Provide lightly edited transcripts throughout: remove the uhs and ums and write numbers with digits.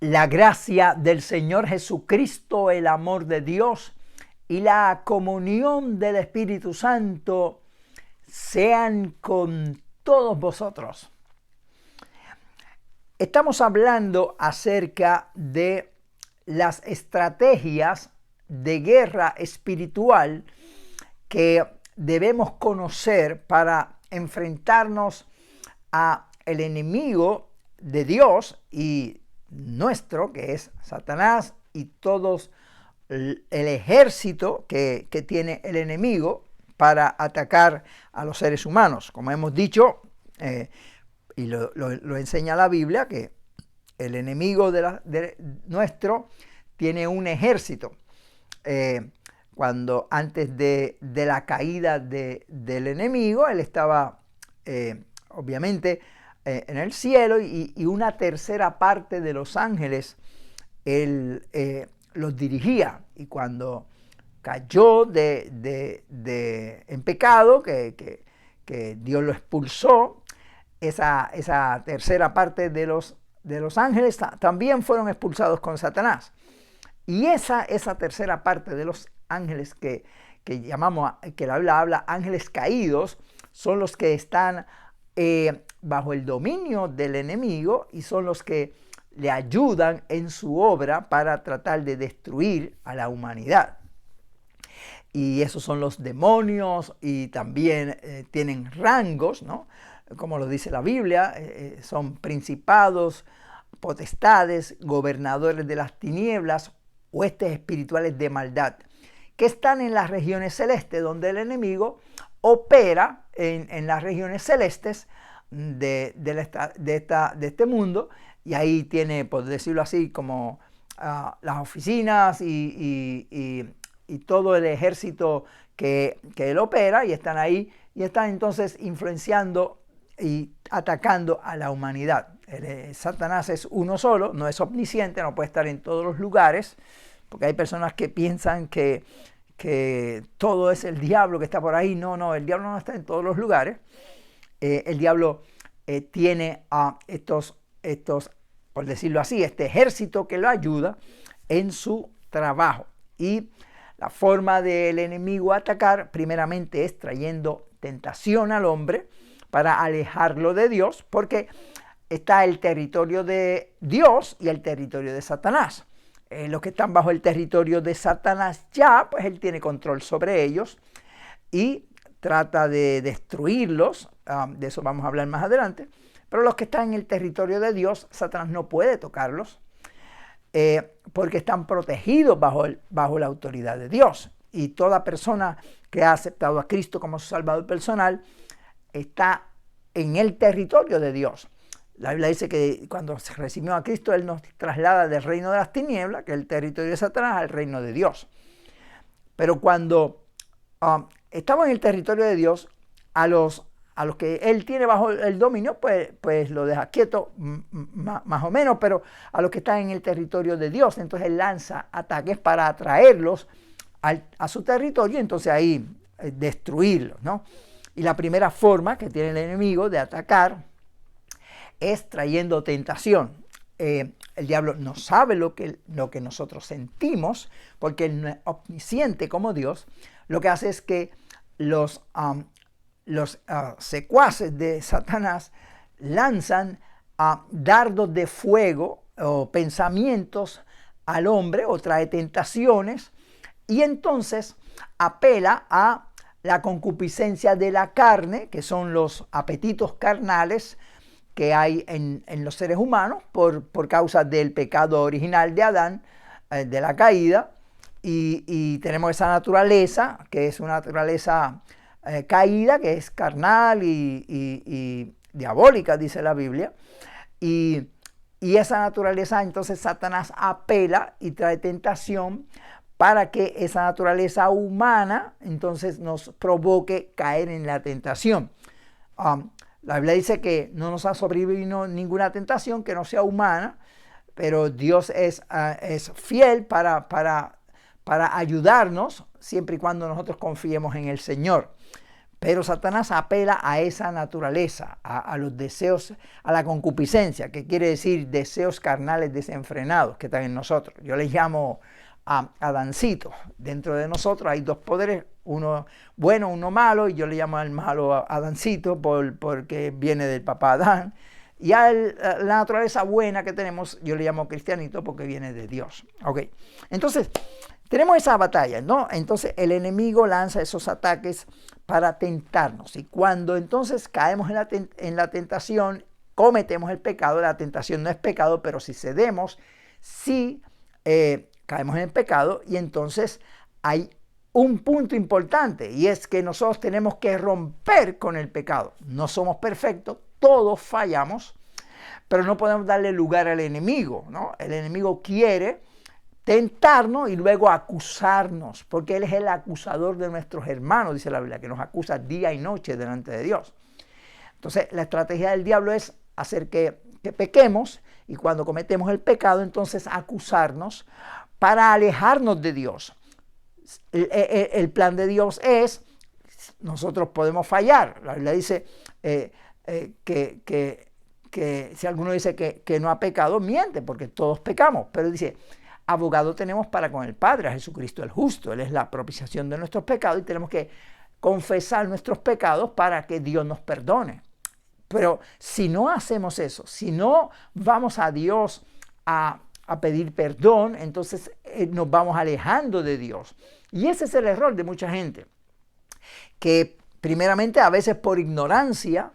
La gracia del Señor Jesucristo, el amor de Dios y la comunión del Espíritu Santo sean con todos vosotros. Estamos hablando acerca de las estrategias de guerra espiritual que debemos conocer para enfrentarnos a el enemigo de Dios y nuestro, que es Satanás, y todos el ejército que tiene el enemigo para atacar a los seres humanos. Como hemos dicho, y lo enseña la Biblia, que el enemigo de nuestro tiene un ejército. Cuando antes de la caída del enemigo, él estaba obviamente en el cielo y una tercera parte de los ángeles él los dirigía. Y cuando cayó en pecado, que Dios lo expulsó, esa tercera parte de los ángeles también fueron expulsados con Satanás. Y esa tercera parte de los ángeles que llamamos, que la Biblia habla ángeles caídos, son los que están bajo el dominio del enemigo y son los que le ayudan en su obra para tratar de destruir a la humanidad. Y esos son los demonios y también tienen rangos, ¿no? Como lo dice la Biblia, son principados, potestades, gobernadores de las tinieblas, huestes espirituales de maldad, que están en las regiones celestes, donde el enemigo opera en las regiones celestes de este mundo, y ahí tiene, por decirlo así, como las oficinas y todo el ejército que él opera, y están ahí, y están entonces influenciando y atacando a la humanidad. Satanás es uno solo, no es omnisciente, no puede estar en todos los lugares, porque hay personas que piensan que todo es el diablo que está por ahí. No, el diablo no está en todos los lugares. El diablo tiene a estos, por decirlo así, este ejército que lo ayuda en su trabajo. Y la forma del enemigo atacar primeramente es trayendo tentación al hombre para alejarlo de Dios, porque está el territorio de Dios y el territorio de Satanás. Los que están bajo el territorio de Satanás ya, pues él tiene control sobre ellos y trata de destruirlos. De eso vamos a hablar más adelante. Pero los que están en el territorio de Dios, Satanás no puede tocarlos porque están protegidos bajo la autoridad de Dios. Y toda persona que ha aceptado a Cristo como su Salvador personal está en el territorio de Dios. La Biblia dice que cuando se recibió a Cristo, Él nos traslada del reino de las tinieblas, que es el territorio de Satanás, al reino de Dios. Pero cuando estamos en el territorio de Dios, a los que Él tiene bajo el dominio, pues lo deja quieto, más o menos, pero a los que están en el territorio de Dios, entonces Él lanza ataques para atraerlos a su territorio, y entonces ahí destruirlos, ¿no? Y la primera forma que tiene el enemigo de atacar es trayendo tentación. El diablo no sabe lo que nosotros sentimos, porque él no es omnisciente como Dios. Lo que hace es que los secuaces de Satanás lanzan dardos de fuego o pensamientos al hombre, o trae tentaciones, y entonces apela a la concupiscencia de la carne, que son los apetitos carnales que hay en los seres humanos por causa del pecado original de Adán, de la caída, y tenemos esa naturaleza, que es una naturaleza caída, que es carnal y diabólica, dice la Biblia, y esa naturaleza, entonces Satanás apela y trae tentación para que esa naturaleza humana entonces nos provoque caer en la tentación. La Biblia dice que no nos ha sobrevivido ninguna tentación que no sea humana, pero Dios es fiel para ayudarnos siempre y cuando nosotros confiemos en el Señor. Pero Satanás apela a esa naturaleza, a los deseos, a la concupiscencia, que quiere decir deseos carnales desenfrenados que están en nosotros. Yo les llamo a Adancito. Dentro de nosotros hay dos poderes, uno bueno, uno malo, y yo le llamo al malo Adancito porque viene del papá Adán. Y a la naturaleza buena que tenemos, yo le llamo cristianito porque viene de Dios. Okay. Entonces, tenemos esa batalla, ¿no? Entonces, el enemigo lanza esos ataques para tentarnos. Y cuando entonces caemos en la tentación, cometemos el pecado. La tentación no es pecado, pero si cedemos, sí caemos en el pecado. Y entonces hay un punto importante, y es que nosotros tenemos que romper con el pecado. No somos perfectos, todos fallamos, pero no podemos darle lugar al enemigo, ¿no? El enemigo quiere tentarnos y luego acusarnos, porque él es el acusador de nuestros hermanos, dice la Biblia, que nos acusa día y noche delante de Dios. Entonces, la estrategia del diablo es hacer que pequemos, y cuando cometemos el pecado, entonces acusarnos para alejarnos de Dios. El plan de Dios es, nosotros podemos fallar. La Biblia dice que si alguno dice que no ha pecado, miente, porque todos pecamos. Pero dice, abogado tenemos para con el Padre, a Jesucristo el justo. Él es la propiciación de nuestros pecados y tenemos que confesar nuestros pecados para que Dios nos perdone. Pero si no hacemos eso, si no vamos a Dios a pedir perdón, entonces nos vamos alejando de Dios. Y ese es el error de mucha gente, que primeramente a veces por ignorancia,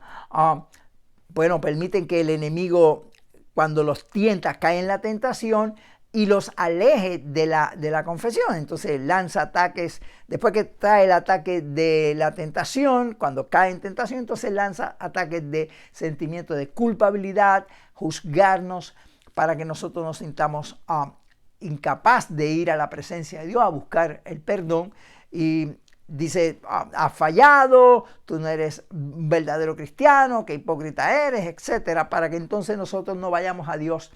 permiten que el enemigo, cuando los tienta, cae en la tentación y los aleje de la confesión. Entonces lanza ataques, después que trae el ataque de la tentación, cuando cae en tentación, entonces lanza ataques de sentimiento de culpabilidad, juzgarnos, para que nosotros nos sintamos incapaz de ir a la presencia de Dios a buscar el perdón. Y dice, has fallado, tú no eres un verdadero cristiano, qué hipócrita eres, etcétera, para que entonces nosotros no vayamos a Dios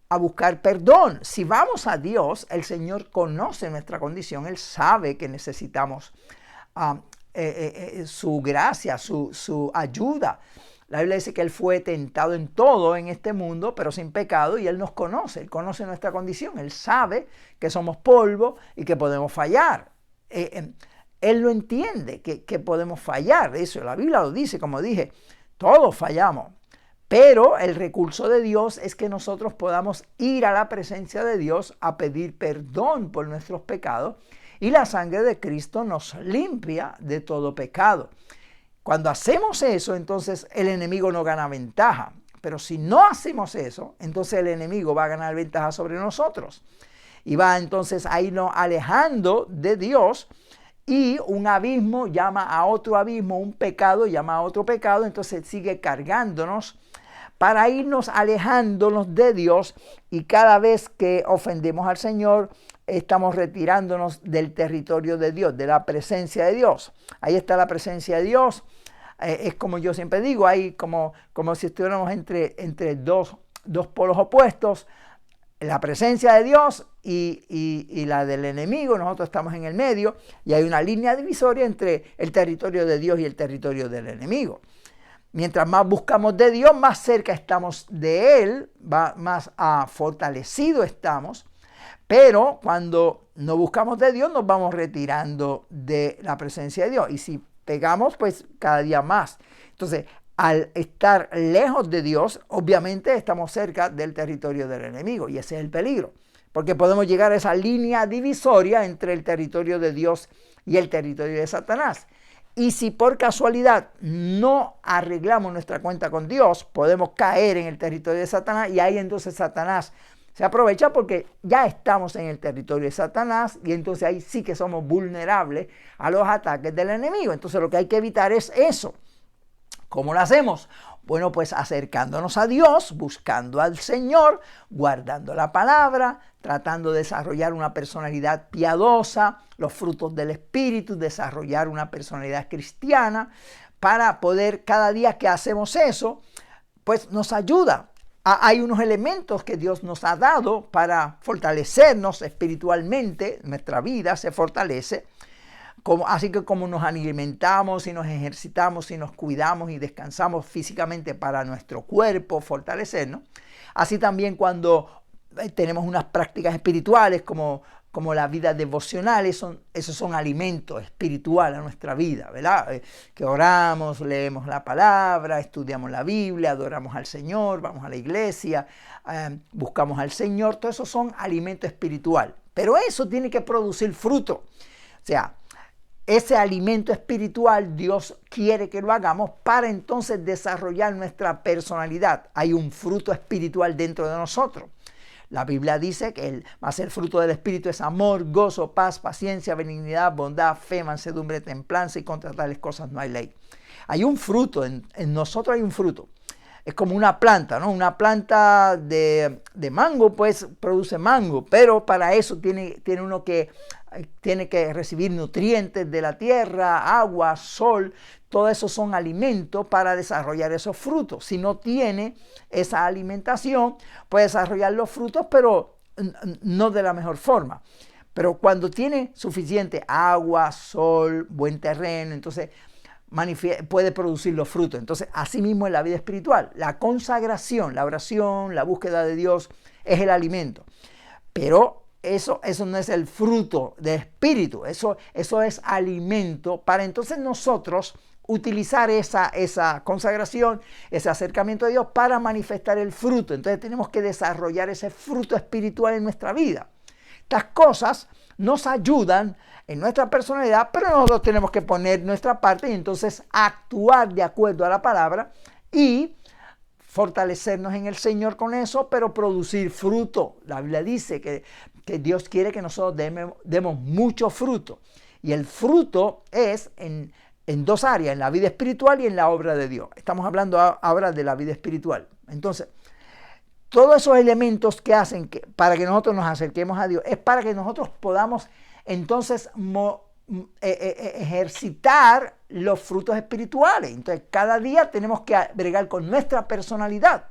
a buscar perdón. Si vamos a Dios, el Señor conoce nuestra condición, Él sabe que necesitamos su gracia, su ayuda. La Biblia dice que Él fue tentado en todo en este mundo, pero sin pecado, y Él nos conoce, Él conoce nuestra condición, Él sabe que somos polvo y que podemos fallar. Él lo entiende, que podemos fallar, eso la Biblia lo dice, como dije, todos fallamos. Pero el recurso de Dios es que nosotros podamos ir a la presencia de Dios a pedir perdón por nuestros pecados, y la sangre de Cristo nos limpia de todo pecado. Cuando hacemos eso, entonces el enemigo no gana ventaja. Pero si no hacemos eso, entonces el enemigo va a ganar ventaja sobre nosotros. Y va entonces a irnos alejando de Dios, y un abismo llama a otro abismo, un pecado llama a otro pecado, entonces sigue cargándonos para irnos alejándonos de Dios, y cada vez que ofendemos al Señor, estamos retirándonos del territorio de Dios, de la presencia de Dios. Ahí está la presencia de Dios. Es como yo siempre digo, ahí como si estuviéramos entre dos polos opuestos, la presencia de Dios y la del enemigo. Nosotros estamos en el medio, y hay una línea divisoria entre el territorio de Dios y el territorio del enemigo. Mientras más buscamos de Dios, más cerca estamos de Él, más fortalecidos estamos. Pero cuando no buscamos de Dios, nos vamos retirando de la presencia de Dios. Y si pegamos, pues cada día más. Entonces, al estar lejos de Dios, obviamente estamos cerca del territorio del enemigo. Y ese es el peligro. Porque podemos llegar a esa línea divisoria entre el territorio de Dios y el territorio de Satanás. Y si por casualidad no arreglamos nuestra cuenta con Dios, podemos caer en el territorio de Satanás, y ahí entonces Satanás se aprovecha, porque ya estamos en el territorio de Satanás, y entonces ahí sí que somos vulnerables a los ataques del enemigo. Entonces lo que hay que evitar es eso. ¿Cómo lo hacemos? Bueno, pues acercándonos a Dios, buscando al Señor, guardando la palabra, tratando de desarrollar una personalidad piadosa, los frutos del Espíritu, desarrollar una personalidad cristiana, para poder, cada día que hacemos eso, pues nos ayuda. Hay unos elementos que Dios nos ha dado para fortalecernos espiritualmente, nuestra vida se fortalece Así que como nos alimentamos y nos ejercitamos y nos cuidamos y descansamos físicamente para nuestro cuerpo, fortalecernos, así también cuando tenemos unas prácticas espirituales como la vida devocional, esos son alimentos espirituales a nuestra vida, ¿verdad? Que oramos, leemos la palabra, estudiamos la Biblia, adoramos al Señor, vamos a la iglesia, buscamos al Señor, todo eso son alimento espiritual. Pero eso tiene que producir fruto. O sea, ese alimento espiritual Dios quiere que lo hagamos para entonces desarrollar nuestra personalidad. Hay un fruto espiritual dentro de nosotros. La Biblia dice que el fruto del Espíritu es amor, gozo, paz, paciencia, benignidad, bondad, fe, mansedumbre, templanza, y contra tales cosas no hay ley. Hay un fruto, en nosotros hay un fruto. Es como una planta, ¿no? Una planta de mango, pues produce mango, pero para eso tiene que recibir nutrientes de la tierra, agua, sol. Todo eso son alimentos para desarrollar esos frutos. Si no tiene esa alimentación, puede desarrollar los frutos, pero no de la mejor forma. Pero cuando tiene suficiente agua, sol, buen terreno, entonces puede producir los frutos. Entonces, así mismo en la vida espiritual, la consagración, la oración, la búsqueda de Dios es el alimento. Pero eso no es el fruto del espíritu, eso es alimento para entonces nosotros utilizar esa consagración, ese acercamiento a Dios para manifestar el fruto. Entonces tenemos que desarrollar ese fruto espiritual en nuestra vida. Estas cosas nos ayudan en nuestra personalidad, pero nosotros tenemos que poner nuestra parte y entonces actuar de acuerdo a la palabra y fortalecernos en el Señor con eso, pero producir fruto. La Biblia dice que Dios quiere que nosotros demos mucho fruto. Y el fruto es en dos áreas, en la vida espiritual y en la obra de Dios. Estamos hablando ahora de la vida espiritual. Entonces, todos esos elementos que hacen para que nosotros nos acerquemos a Dios es para que nosotros podamos entonces ejercitar los frutos espirituales. Entonces, cada día tenemos que bregar con nuestra personalidad.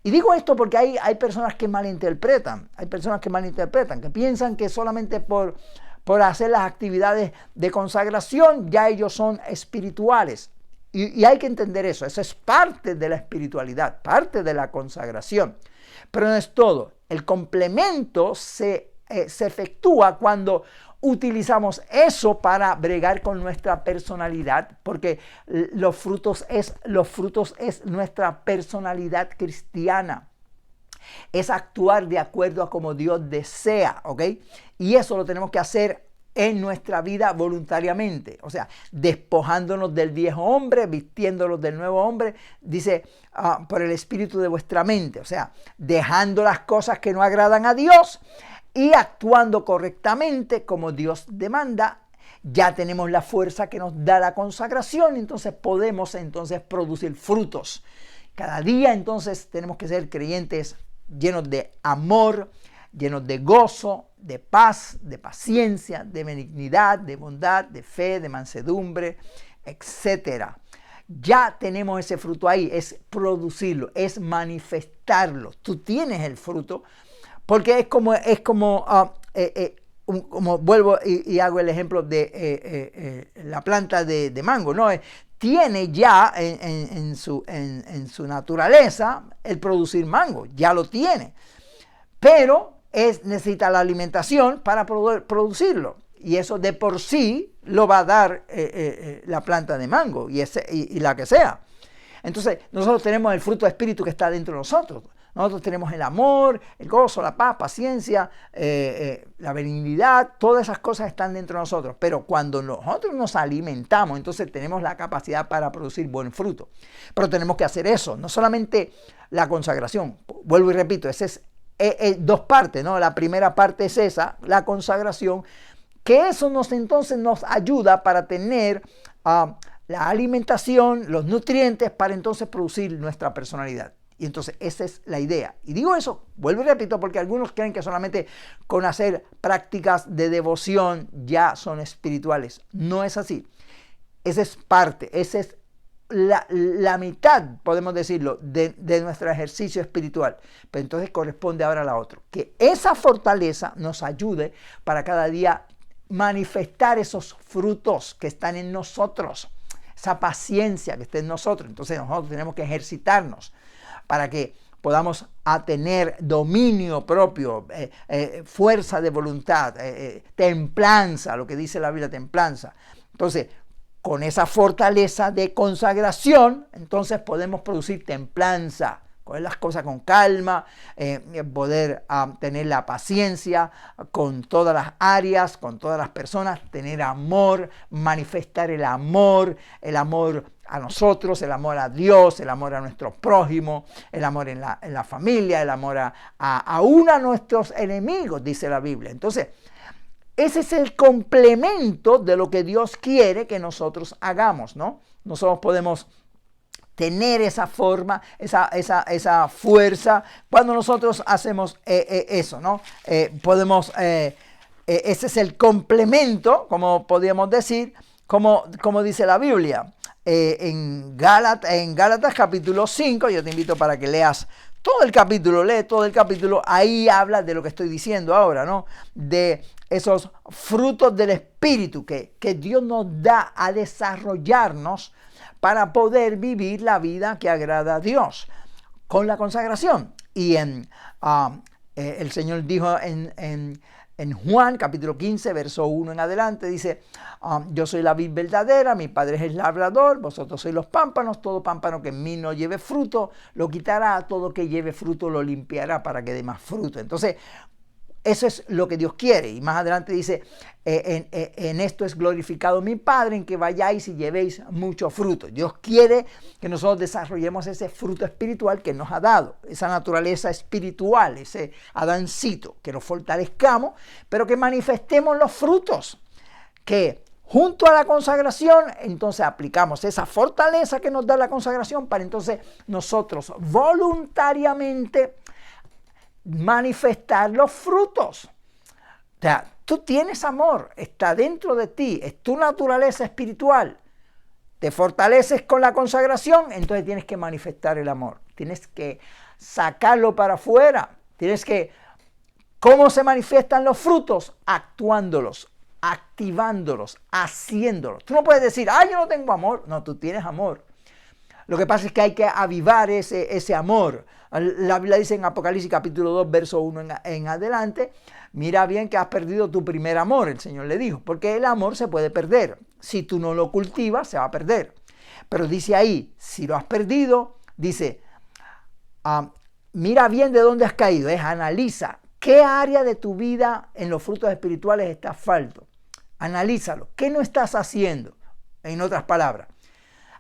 Y digo esto porque hay personas que malinterpretan. Hay personas que malinterpretan, que piensan que solamente por hacer las actividades de consagración ya ellos son espirituales. Y hay que entender eso. Eso es parte de la espiritualidad, parte de la consagración. Pero no es todo. El complemento se efectúa cuando utilizamos eso para bregar con nuestra personalidad, porque los frutos es nuestra personalidad cristiana. Es actuar de acuerdo a como Dios desea, ¿ok? Y eso lo tenemos que hacer en nuestra vida voluntariamente, o sea, despojándonos del viejo hombre, vistiéndonos del nuevo hombre, dice, por el espíritu de vuestra mente, o sea, dejando las cosas que no agradan a Dios y actuando correctamente como Dios demanda. Ya tenemos la fuerza que nos da la consagración, entonces podemos producir frutos. Cada día entonces tenemos que ser creyentes llenos de amor, llenos de gozo, de paz, de paciencia, de benignidad, de bondad, de fe, de mansedumbre, etc. Ya tenemos ese fruto ahí, es producirlo, es manifestarlo. Tú tienes el fruto, porque es como vuelvo y hago el ejemplo de la planta de mango, ¿no? Tiene ya en su naturaleza el producir mango, ya lo tiene, pero necesita la alimentación para poder producirlo, y eso de por sí lo va a dar la planta de mango y la que sea. Entonces nosotros tenemos el fruto de espíritu que está dentro de nosotros. Nosotros tenemos el amor, el gozo, la paz, paciencia, la benignidad, todas esas cosas están dentro de nosotros. Pero cuando nosotros nos alimentamos, entonces tenemos la capacidad para producir buen fruto. Pero tenemos que hacer eso, no solamente la consagración. Vuelvo y repito, ese es dos partes, ¿no? La primera parte es esa, la consagración, que eso entonces nos ayuda para tener la alimentación, los nutrientes, para entonces producir nuestra personalidad. Y entonces esa es la idea. Y digo eso, vuelvo y repito, porque algunos creen que solamente con hacer prácticas de devoción ya son espirituales. No es así. Esa es parte, esa es la mitad, podemos decirlo, de nuestro ejercicio espiritual. Pero entonces corresponde ahora a la otra. Que esa fortaleza nos ayude para cada día manifestar esos frutos que están en nosotros, esa paciencia que está en nosotros. Entonces nosotros tenemos que ejercitarnos para que podamos tener dominio propio, fuerza de voluntad, templanza, lo que dice la Biblia, templanza. Entonces, con esa fortaleza de consagración, entonces podemos producir templanza, coger las cosas con calma, poder tener la paciencia con todas las áreas, con todas las personas, tener amor, manifestar el amor a nosotros, el amor a Dios, el amor a nuestro prójimo, el amor en la familia, el amor aún a nuestros enemigos, dice la Biblia. Entonces, ese es el complemento de lo que Dios quiere que nosotros hagamos, ¿no? Nosotros podemos tener esa forma, esa fuerza cuando nosotros hacemos eso, ¿no? Ese es el complemento, como podríamos decir, como dice la Biblia. En Gálatas capítulo 5, yo te invito para que leas todo el capítulo, lee todo el capítulo, ahí habla de lo que estoy diciendo ahora, ¿no? De esos frutos del Espíritu que Dios nos da a desarrollarnos para poder vivir la vida que agrada a Dios con la consagración. Y el Señor dijo en Juan capítulo 15, verso 1 en adelante, dice, yo soy la vid verdadera, mi Padre es el labrador, vosotros sois los pámpanos, todo pámpano que en mí no lleve fruto, lo quitará, todo que lleve fruto lo limpiará para que dé más fruto. Entonces, eso es lo que Dios quiere. Y más adelante dice, en esto es glorificado mi Padre, en que vayáis y llevéis mucho fruto. Dios quiere que nosotros desarrollemos ese fruto espiritual que nos ha dado, esa naturaleza espiritual, ese Adancito, que nos fortalezcamos, pero que manifestemos los frutos, que junto a la consagración, entonces aplicamos esa fortaleza que nos da la consagración para entonces nosotros voluntariamente manifestar los frutos. O sea, tú tienes amor, está dentro de ti, es tu naturaleza espiritual. Te fortaleces con la consagración, entonces tienes que manifestar el amor. Tienes que sacarlo para afuera. ¿Cómo se manifiestan los frutos? Actuándolos, activándolos, haciéndolos. Tú no puedes decir, yo no tengo amor. No, tú tienes amor. Lo que pasa es que hay que avivar ese amor. La Biblia dice en Apocalipsis capítulo 2, verso 1 en adelante, mira bien que has perdido tu primer amor, el Señor le dijo, porque el amor se puede perder. Si tú no lo cultivas, se va a perder. Pero dice ahí, si lo has perdido, dice, mira bien de dónde has caído, analiza qué área de tu vida en los frutos espirituales estás falto. Analízalo, ¿qué no estás haciendo? En otras palabras.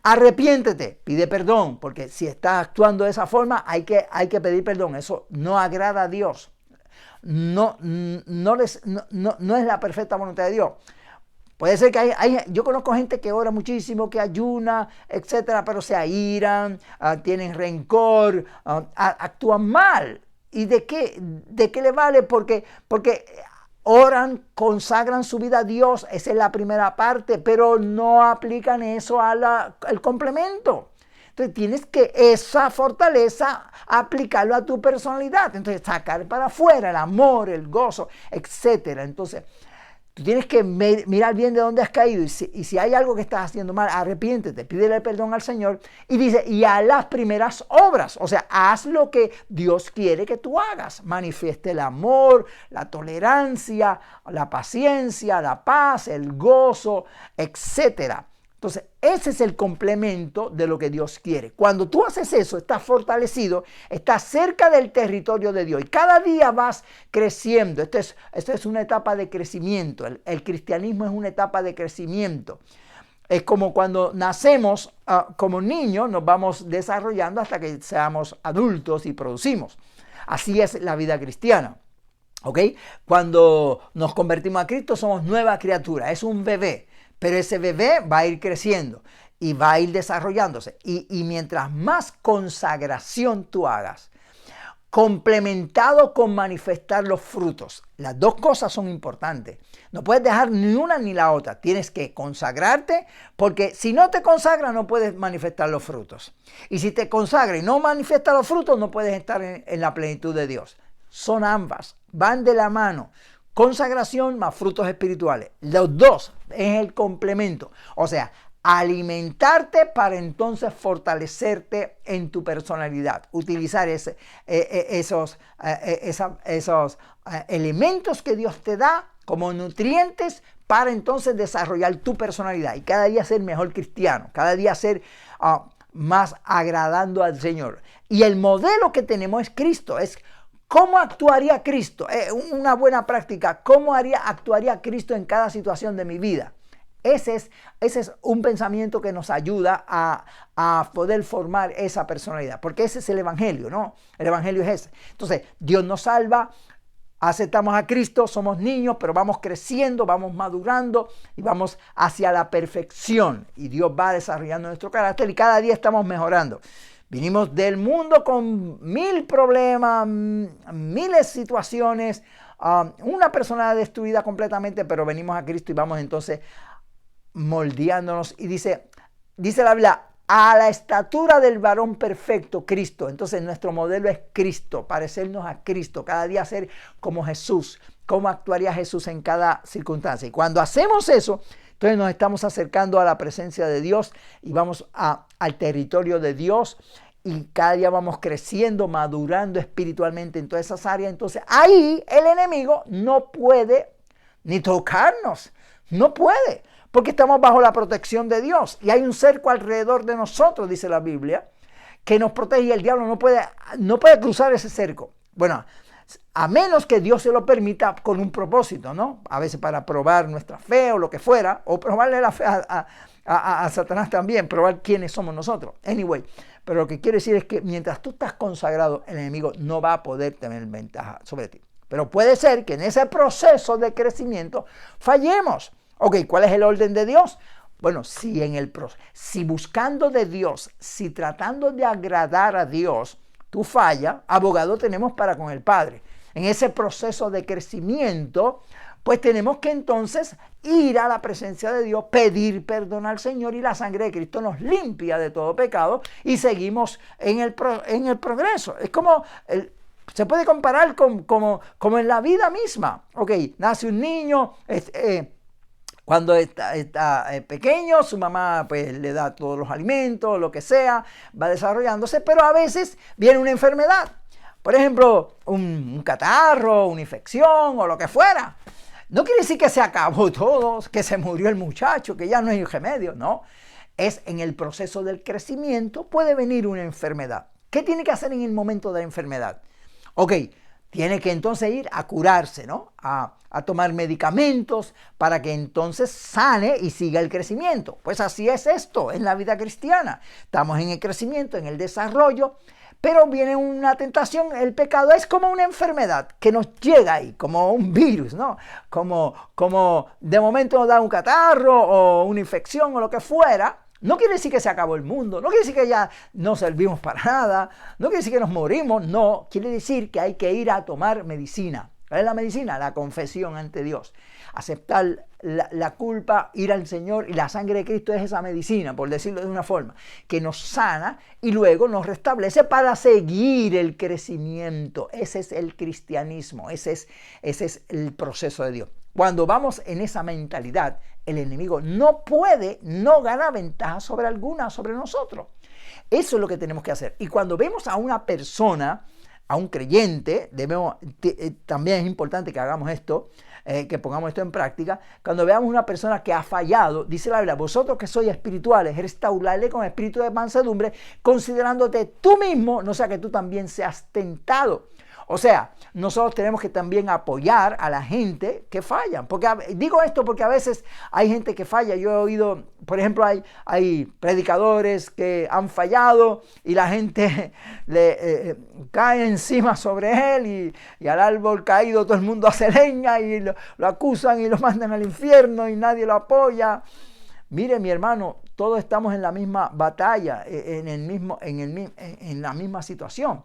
Arrepiéntete, pide perdón, porque si estás actuando de esa forma hay que pedir perdón. Eso no agrada a Dios. No es la perfecta voluntad de Dios. Puede ser que yo conozco gente que ora muchísimo, que ayuna, etcétera, pero se airan, tienen rencor, actúan mal. ¿Y de qué le vale? Porque oran, consagran su vida a Dios, esa es la primera parte, pero no aplican eso al complemento. Entonces tienes que esa fortaleza aplicarlo a tu personalidad. Entonces sacar para afuera el amor, el gozo, etc. Entonces tú tienes que mirar bien de dónde has caído y si hay algo que estás haciendo mal, arrepiéntete, pídele perdón al Señor y dice, y haz las primeras obras, o sea, haz lo que Dios quiere que tú hagas, manifieste el amor, la tolerancia, la paciencia, la paz, el gozo, etcétera. Entonces, ese es el complemento de lo que Dios quiere. Cuando tú haces eso, estás fortalecido, estás cerca del territorio de Dios y cada día vas creciendo. Esta es una etapa de crecimiento. El cristianismo es una etapa de crecimiento. Es como cuando nacemos como niños, nos vamos desarrollando hasta que seamos adultos y producimos. Así es la vida cristiana. ¿Ok? Cuando nos convertimos a Cristo somos nueva criatura, es un bebé. Pero ese bebé va a ir creciendo y va a ir desarrollándose. Y mientras más consagración tú hagas, complementado con manifestar los frutos, las dos cosas son importantes. No puedes dejar ni una ni la otra. Tienes que consagrarte porque si no te consagras no puedes manifestar los frutos. Y si te consagras y no manifiestas los frutos no puedes estar en la plenitud de Dios. Son ambas, van de la mano. consagración más frutos espirituales. Los dos es el complemento. O sea, alimentarte para entonces fortalecerte en tu personalidad. Utilizar esos elementos que Dios te da como nutrientes para entonces desarrollar tu personalidad y cada día ser mejor cristiano, cada día ser más agradando al Señor. Y el modelo que tenemos es Cristo, es cómo actuaría Cristo, una buena práctica, cómo actuaría Cristo en cada situación de mi vida. Ese es un pensamiento que nos ayuda a poder formar esa personalidad, porque ese es el Evangelio, ¿no? El Evangelio es ese. Entonces, Dios nos salva, aceptamos a Cristo, somos niños, pero vamos creciendo, vamos madurando y vamos hacia la perfección. Y Dios va desarrollando nuestro carácter y cada día estamos mejorando. Vinimos del mundo con 1000 problemas, miles de situaciones, una persona destruida completamente, pero venimos a Cristo y vamos entonces moldeándonos. Y dice la Biblia, a la estatura del varón perfecto, Cristo. Entonces nuestro modelo es Cristo, parecernos a Cristo, cada día ser como Jesús, cómo actuaría Jesús en cada circunstancia. Y cuando hacemos eso, entonces nos estamos acercando a la presencia de Dios y vamos al territorio de Dios y cada día vamos creciendo, madurando espiritualmente en todas esas áreas. Entonces ahí el enemigo no puede ni tocarnos, no puede, porque estamos bajo la protección de Dios y hay un cerco alrededor de nosotros, dice la Biblia, que nos protege y el diablo no puede cruzar ese cerco. Bueno, a menos que Dios se lo permita con un propósito, ¿no? A veces para probar nuestra fe o lo que fuera, o probarle la fe a Satanás también, probar quiénes somos nosotros. Anyway, pero lo que quiero decir es que mientras tú estás consagrado, el enemigo no va a poder tener ventaja sobre ti. Pero puede ser que en ese proceso de crecimiento fallemos. Ok, ¿cuál es el orden de Dios? Bueno, si buscando de Dios, si tratando de agradar a Dios, tú fallas, abogado tenemos para con el Padre. En ese proceso de crecimiento, pues tenemos que entonces ir a la presencia de Dios, pedir perdón al Señor y la sangre de Cristo nos limpia de todo pecado y seguimos en el progreso. Es como, se puede comparar como en la vida misma. Ok, nace un niño, cuando está pequeño, su mamá pues le da todos los alimentos, lo que sea, va desarrollándose, pero a veces viene una enfermedad. Por ejemplo, un catarro, una infección o lo que fuera. No quiere decir que se acabó todo, que se murió el muchacho, que ya no hay remedio, no. Es en el proceso del crecimiento puede venir una enfermedad. ¿Qué tiene que hacer en el momento de la enfermedad? Ok, tiene que entonces ir a curarse, ¿no? A tomar medicamentos para que entonces sane y siga el crecimiento. Pues así es esto en la vida cristiana. Estamos en el crecimiento, en el desarrollo, pero viene una tentación. El pecado es como una enfermedad que nos llega ahí, como un virus, ¿no? Como de momento nos da un catarro o una infección o lo que fuera. No quiere decir que se acabó el mundo, no quiere decir que ya no servimos para nada, no quiere decir que nos morimos, no, quiere decir que hay que ir a tomar medicina. ¿Cuál es la medicina? La confesión ante Dios. Aceptar la culpa, ir al Señor y la sangre de Cristo es esa medicina, por decirlo de una forma, que nos sana y luego nos restablece para seguir el crecimiento. Ese es el cristianismo, ese es el proceso de Dios. Cuando vamos en esa mentalidad, el enemigo no gana ventaja sobre nosotros. Eso es lo que tenemos que hacer. Y cuando vemos a una persona, a un creyente, también es importante que hagamos esto, que pongamos esto en práctica. Cuando veamos una persona que ha fallado, dice la Biblia, vosotros que sois espirituales, restaurarle con espíritu de mansedumbre, considerándote tú mismo, no sea que tú también seas tentado. O sea, nosotros tenemos que también apoyar a la gente que falla. Digo esto porque a veces hay gente que falla. Yo he oído, por ejemplo, hay predicadores que han fallado y la gente le cae encima sobre él y al árbol caído todo el mundo hace leña y lo acusan y lo mandan al infierno y nadie lo apoya. Mire, mi hermano, todos estamos en la misma batalla, en la misma situación.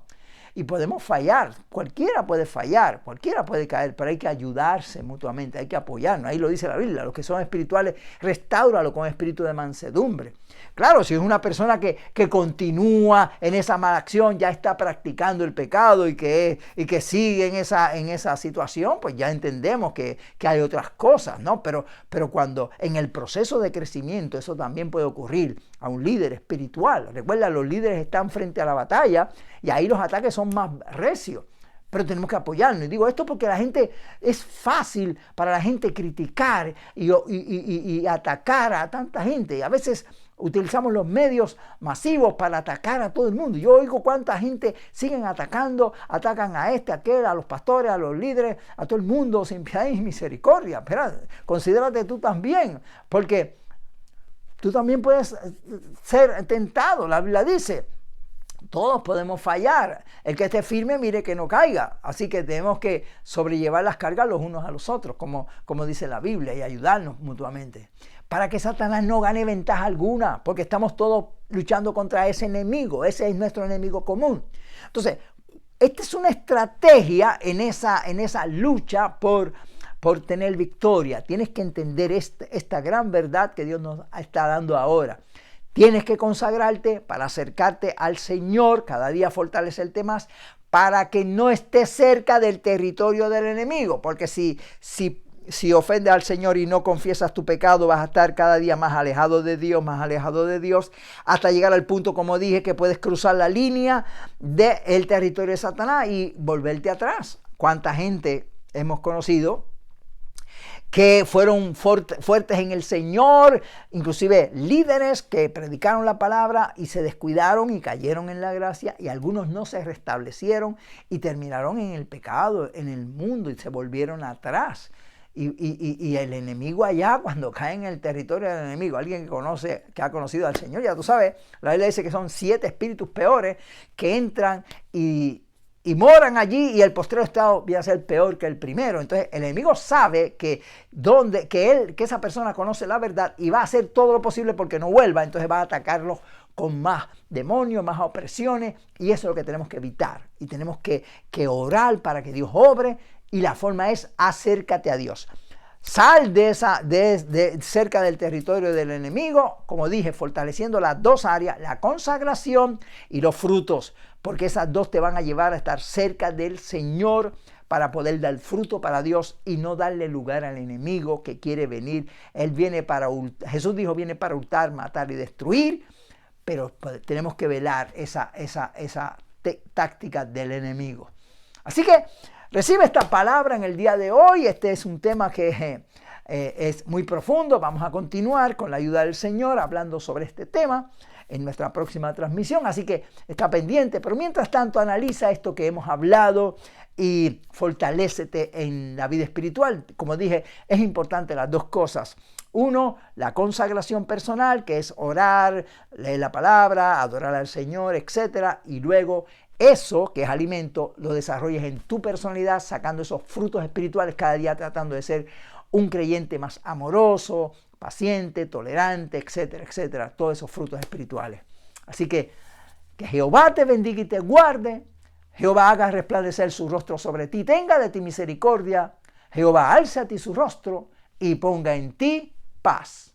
y podemos fallar. Cualquiera puede fallar, cualquiera puede caer, pero hay que ayudarse mutuamente, hay que apoyarnos. Ahí lo dice la Biblia, los que son espirituales, restáuralo con espíritu de mansedumbre. Claro, si es una persona que continúa en esa mala acción, ya está practicando el pecado y que sigue en esa situación, pues ya entendemos que hay otras cosas, ¿no? Pero cuando en el proceso de crecimiento, eso también puede ocurrir a un líder espiritual. Recuerda, los líderes están frente a la batalla y ahí los ataques son más recios. Pero tenemos que apoyarnos. Y digo esto porque es fácil para la gente criticar y atacar a tanta gente. Y a veces utilizamos los medios masivos para atacar a todo el mundo. Yo oigo cuánta gente siguen atacando, atacan a este, a aquel, a los pastores, a los líderes, a todo el mundo sin piedad y misericordia. Espera, considérate tú también, porque tú también puedes ser tentado. La Biblia dice, todos podemos fallar. El que esté firme, mire que no caiga. Así que tenemos que sobrellevar las cargas los unos a los otros, como dice la Biblia, y ayudarnos mutuamente. Para que Satanás no gane ventaja alguna, porque estamos todos luchando contra ese enemigo. Ese es nuestro enemigo común. Entonces, esta es una estrategia en esa lucha por tener victoria. Tienes que entender esta gran verdad que Dios nos está dando ahora. Tienes que consagrarte para acercarte al Señor, cada día fortalecerte más, para que no estés cerca del territorio del enemigo, porque si ofendes al Señor y no confiesas tu pecado, vas a estar cada día más alejado de Dios, hasta llegar al punto, como dije, que puedes cruzar la línea del territorio de Satanás y volverte atrás. ¿Cuánta gente hemos conocido que fueron fuertes en el Señor, inclusive líderes que predicaron la palabra y se descuidaron y cayeron en la gracia, y algunos no se restablecieron y terminaron en el pecado, en el mundo, y se volvieron atrás? Y el enemigo allá, cuando cae en el territorio del enemigo, alguien que ha conocido al Señor, ya tú sabes, la Biblia dice que son 7 espíritus peores que entran y moran allí, y el postrero estado viene a ser peor que el primero. Entonces el enemigo sabe que esa persona conoce la verdad y va a hacer todo lo posible porque no vuelva. Entonces va a atacarlo con más demonios, más opresiones, y eso es lo que tenemos que evitar. Y tenemos que orar para que Dios obre, y la forma es acércate a Dios. Sal de cerca del territorio del enemigo, como dije, fortaleciendo las dos áreas, la consagración y los frutos, porque esas dos te van a llevar a estar cerca del Señor para poder dar fruto para Dios y no darle lugar al enemigo que quiere venir. Jesús dijo, viene para hurtar, matar y destruir, pero tenemos que velar esa táctica del enemigo. Así que recibe esta palabra en el día de hoy. Este es un tema que es muy profundo. Vamos a continuar con la ayuda del Señor hablando sobre este tema en nuestra próxima transmisión. Así que está pendiente. Pero mientras tanto, analiza esto que hemos hablado y fortalécete en la vida espiritual. Como dije, es importante las dos cosas. Uno, la consagración personal, que es orar, leer la palabra, adorar al Señor, etc. Y luego eso, que es alimento, lo desarrolles en tu personalidad, sacando esos frutos espirituales cada día, tratando de ser un creyente más amoroso, paciente, tolerante, etcétera, etcétera. Todos esos frutos espirituales. Así que Jehová te bendiga y te guarde. Jehová haga resplandecer su rostro sobre ti, tenga de ti misericordia. Jehová alce a ti su rostro y ponga en ti paz.